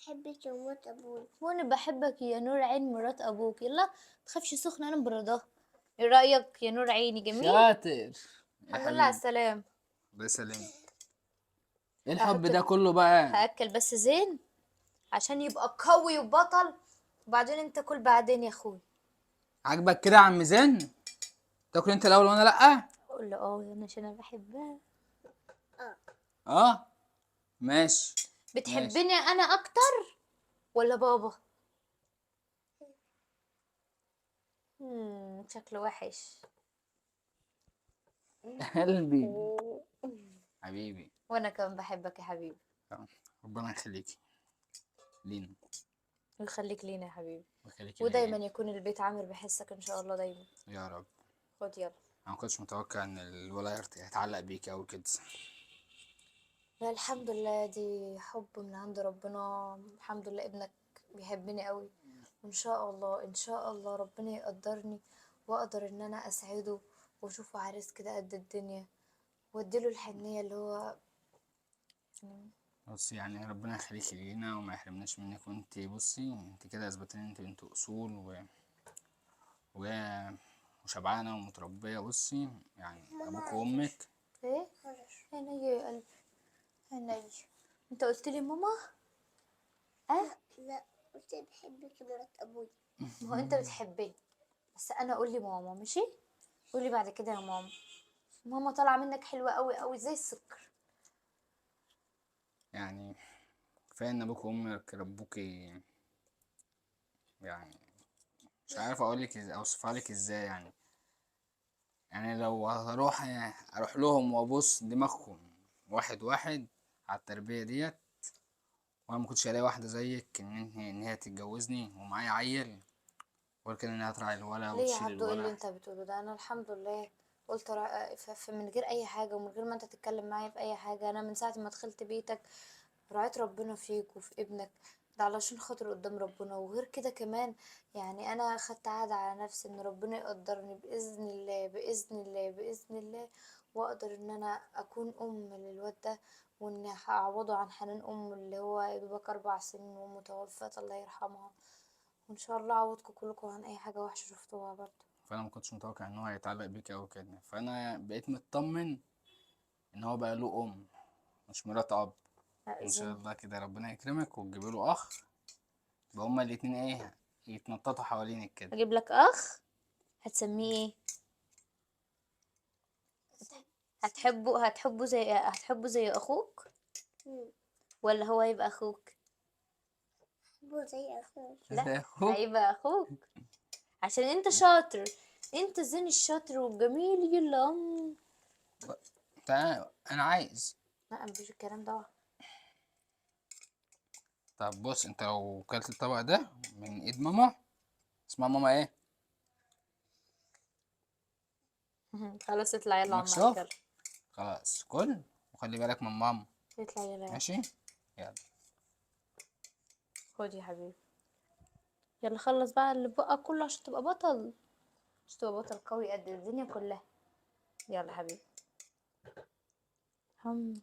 بحبك يا مرات ابوي. وانا بحبك يا نور عين مرات ابوك. يلا متخافش سخنة، انا مبردة. ايه رأيك يا نور عيني؟ جميل. شاطر يا الحمد لله على حبيبي. السلامة. الله يسلمك. ايه الحب هحط ده كله بقى؟ هاكل بس زين عشان يبقى قوي وبطل، وبعدين انت كل بعدين يا اخوي. عاجبك كده يا عم زين؟ تاكل انت الاول وانا لا؟ اقول له انا عشان انا بحبها. اه ماشي. ماشي. بتحبني انا اكتر ولا بابا؟ شكله وحش. قلبي حبيبي. وانا كمان بحبك يا حبيبي. ربنا يخليكي لينا ويخليك لينا يا حبيبي، ويخليكي ودايما ليا يكون البيت عامر بحسك ان شاء الله دايما. يا رب. خد يلا. انا ما كنتش متوقع ان الولا هيتعلق بيكي اوي كده. لا الحمد لله، دي حب من عند ربنا. الحمد لله ابنك بيحبني قوي، وان شاء الله ان شاء الله ربنا يقدرني واقدر ان انا اسعده واشوفه عريس كده قد الدنيا، واديله الحنية اللي هو بصي يعني ربنا يخليكي لينا وما يحرمناش منك، وانت بصي انت كده اثبتي ان انت بنت اصول و... وشبعانه ومتربيه. بصي يعني ابوك وامك. ايه. عينيا يا قلبي، عينيا. انت قلت لي ماما؟ لا، قلت بحبك يا مرات ابوي. ما هو انت بتحبني، بس انا قول لي ماما ماشي. قول لي بعد كده يا ماما. ماما طالعه منك حلوه قوي قوي زي السكر. يعني كفايه ان ابوك وامك ربوكي. يعني مش عارف اقولك اوصفها لك ازاي يعني. يعني لو اروح لهم وابص دماغهم واحد واحد على التربيه ديت، وانا ما كنتش الاقي واحده زيك ان هي تتجوزني ومعايا عيل، ولا كده انها تراعي الولا ليه يا وتشيل عبدو؟ ايه اللي الولا. انت بتقوله ده؟ انا الحمد لله قلت من غير اي حاجه ومن غير ما انت تتكلم معايا في اي حاجه، انا من ساعه ما دخلت بيتك رعيت ربنا فيك وفي ابنك، ده علشان خاطر قدام ربنا. وغير كده كمان يعني انا خدت عهد على نفسي ان ربنا يقدرني باذن الله باذن الله باذن الله، واقدر ان انا اكون ام للواد ده، وان هعوضه عن حنان امه اللي هو يا دوبك 4 سنين وامه توفت الله يرحمها. وان شاء الله اعوضكم كلكم عن اي حاجه وحشه شفتوها برضه. فانا ما كنتش متوقع ان هو هيتعلق بيك اوي كده، فانا بقيت مطمن ان هو بقى له ام مش مرات اب. ان شاء أأذن. الله كده ربنا يكرمك وتجيبي له اخ، يبقى هما الاتنين ايه، يتنططوا حوالينك كده. اجيب لك اخ. هتسميه ايه؟ هتحبه زي اخوك ولا هو هيبقى اخوك؟ بحبه زي اخوك. لا زي اخوك. هيبقى اخوك عشان انت شاطر. انت زين الشاطر والجميل. يلا تعال انا عايز. لا مفيش الكلام ده. طب بص، انت لو كلت الطبق ده من ايد ماما، اسمها ماما ايه؟ خلاص اطلع يلا عم مكسوف. اكل. خلاص كل وخلي بالك من ماما. اطلع يلا. ماشي. يلا. خد يا حبيبي. يلا خلص بقى اللي بقى كله عشان تبقى بطل، عشان تبقى بطل قوي قد الدنيا كلها. يلا حبيبي. هم